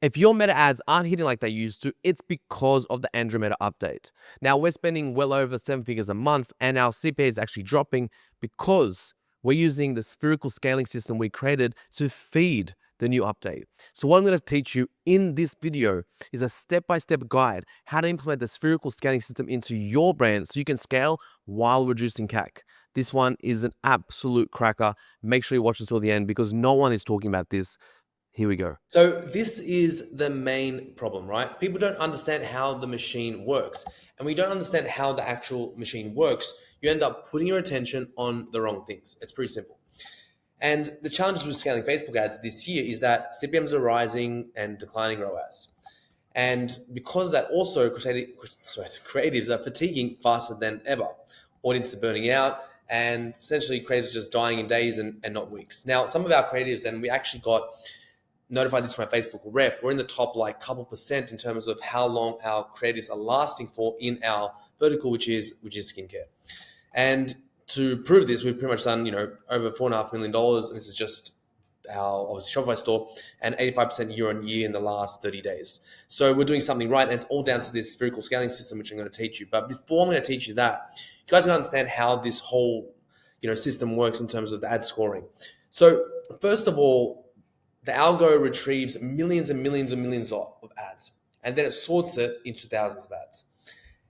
If your Meta ads aren't hitting like they used to, it's because of the Andromeda update. Now, we're spending well over 7 figures a month, and our CPA is actually dropping because we're using the spherical scaling system we created to feed the new update. So what I'm going to teach you in this video is a step-by-step guide how to implement the spherical scaling system into your brand so you can scale while reducing CAC. This one is an absolute cracker. Make sure you watch until the end because no one is talking about this. Here we go. So this is the main problem, right? People don't understand how the machine works. And when you don't understand how the actual machine works, you end up putting your attention on the wrong things. It's pretty simple. And the challenges with scaling Facebook ads this year is that CPMs are rising and declining ROAS. And because of that, also creatives are fatiguing faster than ever. Audiences are burning out, and essentially creatives are just dying in days and not weeks. Now, some of our creatives, and we actually got notified this from our Facebook rep, we're in the top like couple percent in terms of how long our creatives are lasting for in our vertical, which is skincare. And to prove this, we've pretty much done, over $4.5 million. And this is just our obviously Shopify store, and 85% year on year in the last 30 days. So we're doing something right, and it's all down to this spherical scaling system, which I'm going to teach you. But before I'm going to teach you that, you guys are going to understand how this whole system works in terms of the ad scoring. So first of all, the algo retrieves millions and millions and millions of ads, and then it sorts it into thousands of ads.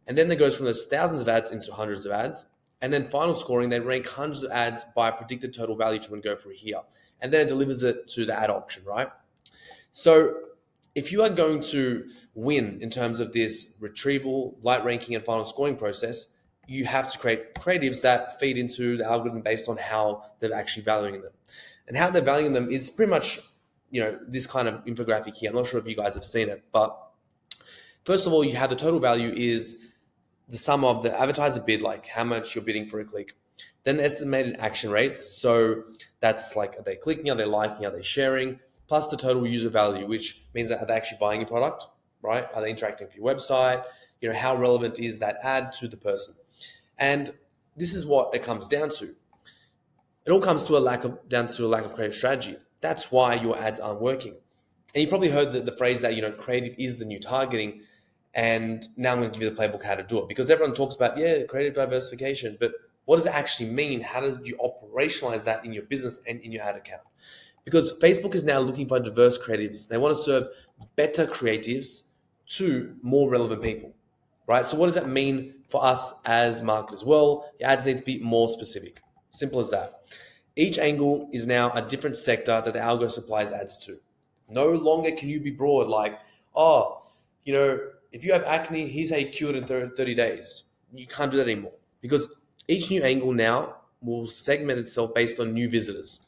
And then it goes from those thousands of ads into hundreds of ads. And then final scoring, they rank hundreds of ads by predicted total value, which I'm going to go through here. And then it delivers it to the ad auction, right? So if you are going to win in terms of this retrieval, light ranking, and final scoring process, you have to create creatives that feed into the algorithm based on how they're actually valuing them. And how they're valuing them is pretty much, this kind of infographic here. I'm not sure if you guys have seen it, but first of all, you have the total value is the sum of the advertiser bid, like how much you're bidding for a click. Then estimated action rates. So that's like, are they clicking, are they liking, are they sharing? Plus the total user value, which means that are they actually buying your product, right? Are they interacting with your website? How relevant is that ad to the person? And this is what it comes down to. It all comes to a lack of creative strategy. That's why your ads aren't working. And you probably heard the phrase that, creative is the new targeting. And now I'm going to give you the playbook how to do it, because everyone talks about, creative diversification, but what does it actually mean? How do you operationalize that in your business and in your ad account? Because Facebook is now looking for diverse creatives. They want to serve better creatives to more relevant people, right? So what does that mean for us as marketers? Well, your ads need to be more specific. Simple as that. Each angle is now a different sector that the algo supplies ads to. No longer can you be broad like, if you have acne, here's how you cure it in 30 days. You can't do that anymore, because each new angle now will segment itself based on new visitors.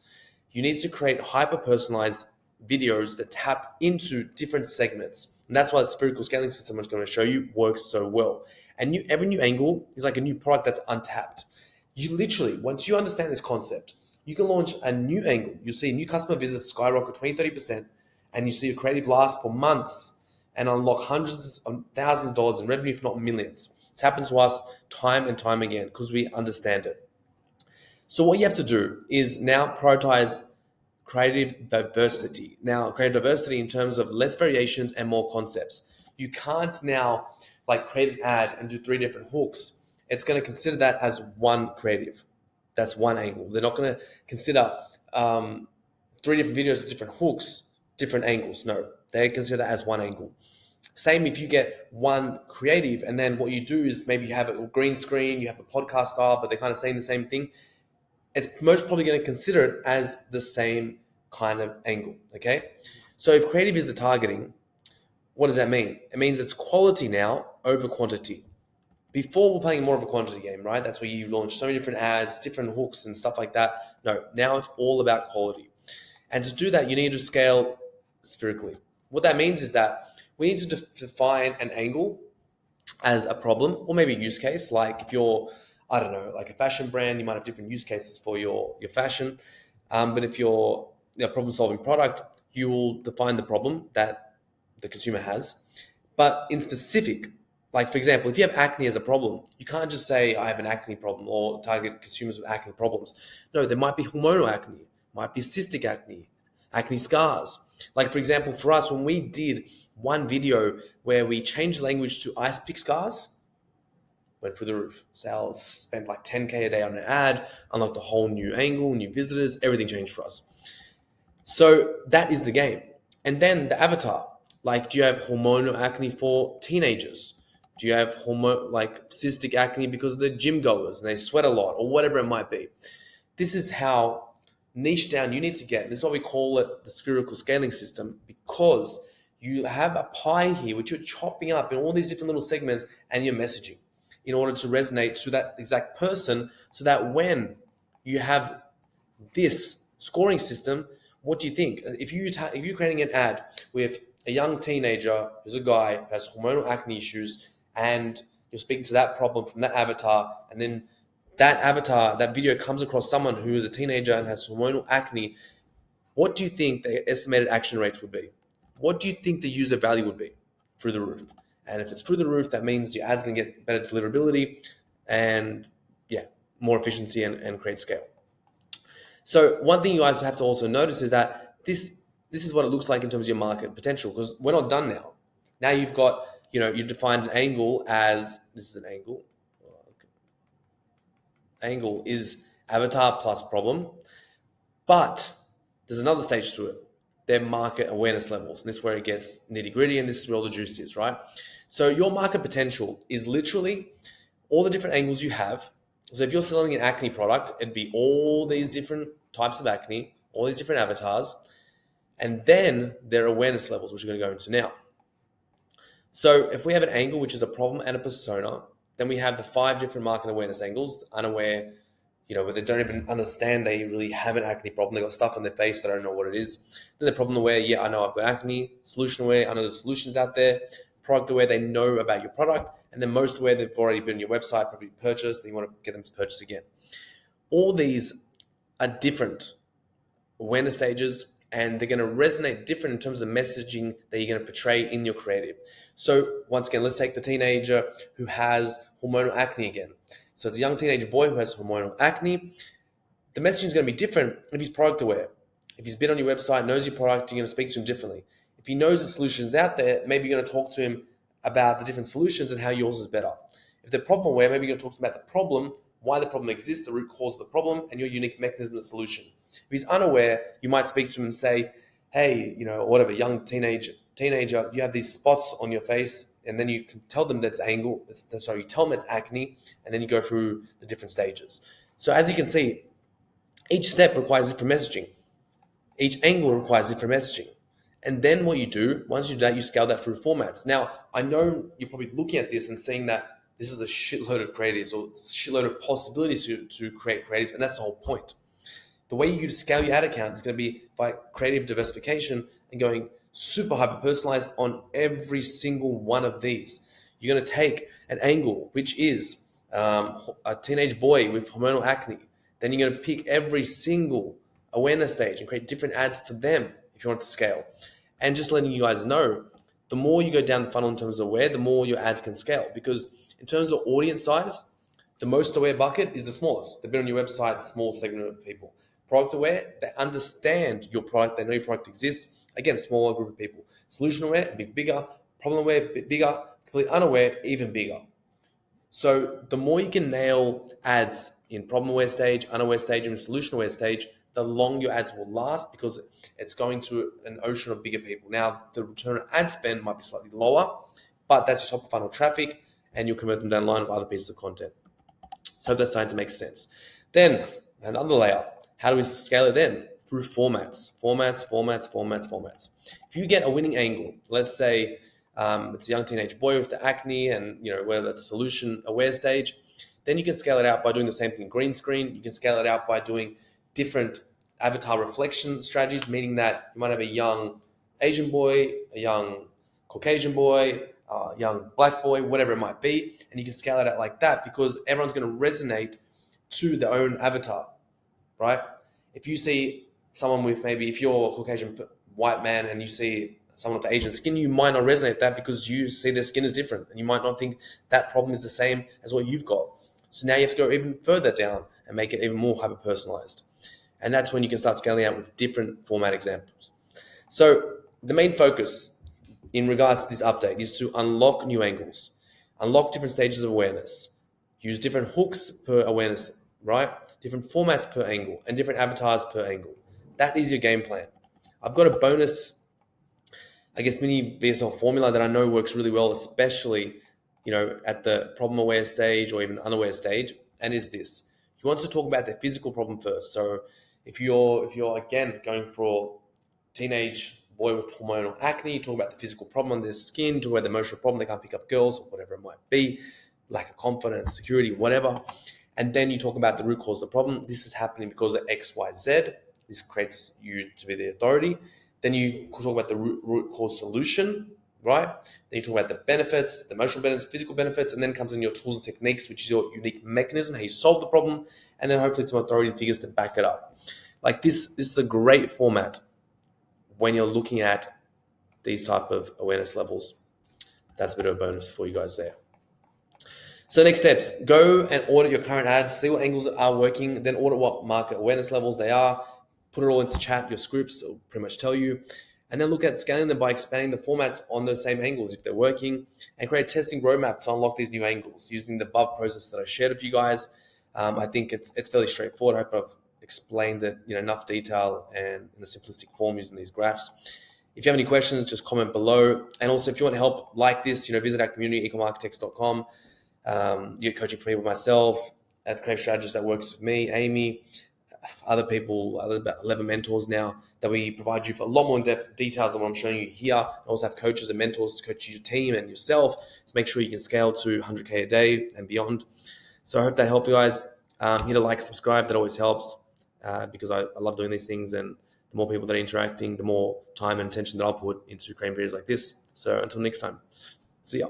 You need to create hyper-personalized videos that tap into different segments. And that's why the spherical scaling system I'm going to show you works so well. And every new angle is like a new product that's untapped. You literally, once you understand this concept, you can launch a new angle. You'll see new customer visits skyrocket 20-30%, and you see a creative last for months and unlock hundreds of thousands of dollars in revenue, if not millions. This happens to us time and time again because we understand it. So what you have to do is now prioritize creative diversity. Now, creative diversity in terms of less variations and more concepts. You can't now create an ad and do 3 different hooks. It's going to consider that as one creative. That's one angle. They're not going to consider 3 different videos with different hooks, different angles. No, they consider that as one angle. Same if you get one creative, and then what you do is maybe you have a green screen, you have a podcast style, but they're kind of saying the same thing. It's most probably going to consider it as the same kind of angle, okay? So if creative is the targeting, what does that mean? It means it's quality now over quantity. Before, we're playing more of a quantity game, right? That's where you launch so many different ads, different hooks and stuff like that. No, now it's all about quality. And to do that, you need to scale spherically. What that means is that we need to define an angle as a problem, or maybe a use case. Like if you're, like a fashion brand, you might have different use cases for your fashion. But if you're a problem-solving product, you will define the problem that the consumer has. But in specific, like for example, if you have acne as a problem, you can't just say I have an acne problem or target consumers with acne problems. No, there might be hormonal acne, might be cystic acne, acne scars. Like for example, for us, when we did one video where we changed language to ice pick scars, went through the roof. Sales spent like 10K a day on an ad, unlocked a whole new angle, new visitors, everything changed for us. So that is the game. And then the avatar, like, do you have hormonal acne for teenagers? Do you have like cystic acne because they're gym goers and they sweat a lot, or whatever it might be? This is how niche down you need to get. This is why we call it the spherical scaling system, because you have a pie here which you're chopping up in all these different little segments and you're messaging in order to resonate to that exact person, so that when you have this scoring system, what do you think? If you're creating an ad with a young teenager who's a guy who has hormonal acne issues, and you're speaking to that problem from that avatar, and then that avatar, that video comes across someone who is a teenager and has hormonal acne, what do you think the estimated action rates would be? What do you think the user value would be? Through the roof. And if it's through the roof, that means your ad's going to get better deliverability and more efficiency and create scale. So one thing you guys have to also notice is that this is what it looks like in terms of your market potential, because we're not done now. Now you've got, you defined an angle as, this is an angle. Angle is avatar plus problem, but there's another stage to it. Their market awareness levels. And this is where it gets nitty gritty, and this is where all the juice is, right? So your market potential is literally all the different angles you have. So if you're selling an acne product, it'd be all these different types of acne, all these different avatars, and then their awareness levels, which we're going to go into now. So if we have an angle, which is a problem and a persona, then we have the 5 different market awareness angles: unaware, where they don't even understand they really have an acne problem. They got stuff on their face, they don't know what it is. Then the problem aware, I know I've got acne. Solution aware, I know there's solutions out there. Product aware, they know about your product. And then most aware, they've already been on your website, probably purchased, and you want to get them to purchase again. All these are different awareness stages, and they're going to resonate different in terms of messaging that you're going to portray in your creative. So once again, let's take the teenager who has hormonal acne again. So it's a young teenage boy who has hormonal acne. The messaging is going to be different if he's product aware. If he's been on your website, knows your product, you're going to speak to him differently. If he knows the solutions out there, maybe you're going to talk to him about the different solutions and how yours is better. If they're problem aware, maybe you're going to talk to him about the problem, why the problem exists, the root cause of the problem, and your unique mechanism of solution. If he's unaware, you might speak to him and say, hey, whatever, young teenager, you have these spots on your face, and then you can tell them that's angle. You tell them it's acne, and then you go through the different stages. So as you can see, each step requires different messaging. Each angle requires different messaging. And then what you do, once you do that, you scale that through formats. Now, I know you're probably looking at this and seeing that this is a shitload of creatives or shitload of possibilities to create creatives, and that's the whole point. The way you scale your ad account is going to be by creative diversification and going super hyper-personalized on every single one of these. You're going to take an angle, which is a teenage boy with hormonal acne. Then you're going to pick every single awareness stage and create different ads for them if you want to scale. And just letting you guys know, the more you go down the funnel in terms of aware, the more your ads can scale. Because in terms of audience size, the most aware bucket is the smallest. They've been on your website, small segment of people. Product aware, they understand your product, they know your product exists. Again, smaller group of people. Solution aware, a bit bigger. Problem aware, a bit bigger. Completely unaware, even bigger. So the more you can nail ads in problem aware stage, unaware stage, and solution aware stage, the longer your ads will last, because it's going to an ocean of bigger people. Now, the return on ad spend might be slightly lower, but that's your top of funnel traffic, and you'll convert them down the line with other pieces of content. So I hope that's starting to make sense. Then another layer. How do we scale it then? Through formats. If you get a winning angle, let's say it's a young teenage boy with the acne, and whether that's solution aware stage, then you can scale it out by doing the same thing. Green screen. You can scale it out by doing different avatar reflection strategies, meaning that you might have a young Asian boy, a young Caucasian boy, a young black boy, whatever it might be, and you can scale it out like that, because everyone's going to resonate to their own avatar, right? If you see someone with, maybe if you're a Caucasian white man and you see someone with Asian skin, you might not resonate that, because you see their skin is different, and you might not think that problem is the same as what you've got. So now you have to go even further down and make it even more hyper-personalized. And that's when you can start scaling out with different format examples. So the main focus in regards to this update is to unlock new angles, unlock different stages of awareness, use different hooks per awareness, right? Different formats per angle and different avatars per angle. That is your game plan. I've got a bonus, I guess, mini BSL formula that I know works really well, especially, at the problem aware stage or even unaware stage. And is this: you want to talk about the physical problem first. So if you're again going for teenage boy with hormonal acne, you talk about the physical problem on their skin, talk about the emotional problem, they can't pick up girls or whatever it might be, lack of confidence, security, whatever. And then you talk about the root cause of the problem. This is happening because of X, Y, Z. This creates you to be the authority. Then you talk about the root cause solution, right? Then you talk about the benefits, the emotional benefits, physical benefits, and then comes in your tools and techniques, which is your unique mechanism, how you solve the problem, and then hopefully some authority figures to back it up. Like this is a great format when you're looking at these type of awareness levels. That's a bit of a bonus for you guys there. So next steps, go and audit your current ads, see what angles are working, then audit what market awareness levels they are, put it all into chat, your scripts will pretty much tell you, and then look at scaling them by expanding the formats on those same angles if they're working, and create a testing roadmap to unlock these new angles using the above process that I shared with you guys. I think it's fairly straightforward. I hope I've explained it enough detail and in a simplistic form using these graphs. If you have any questions, just comment below. And also, if you want help like this, visit our community, ecomarchitects.com. You get coaching from me with myself, at the Creative Strategist that works with me, Amy, other people, about 11 mentors now that we provide you for a lot more in-depth details than what I'm showing you here. I also have coaches and mentors to coach your team and yourself to make sure you can scale to 100K a day and beyond. So I hope that helped you guys. Hit a like, subscribe, that always helps because I love doing these things, and the more people that are interacting, the more time and attention that I'll put into creating videos like this. So until next time, see ya.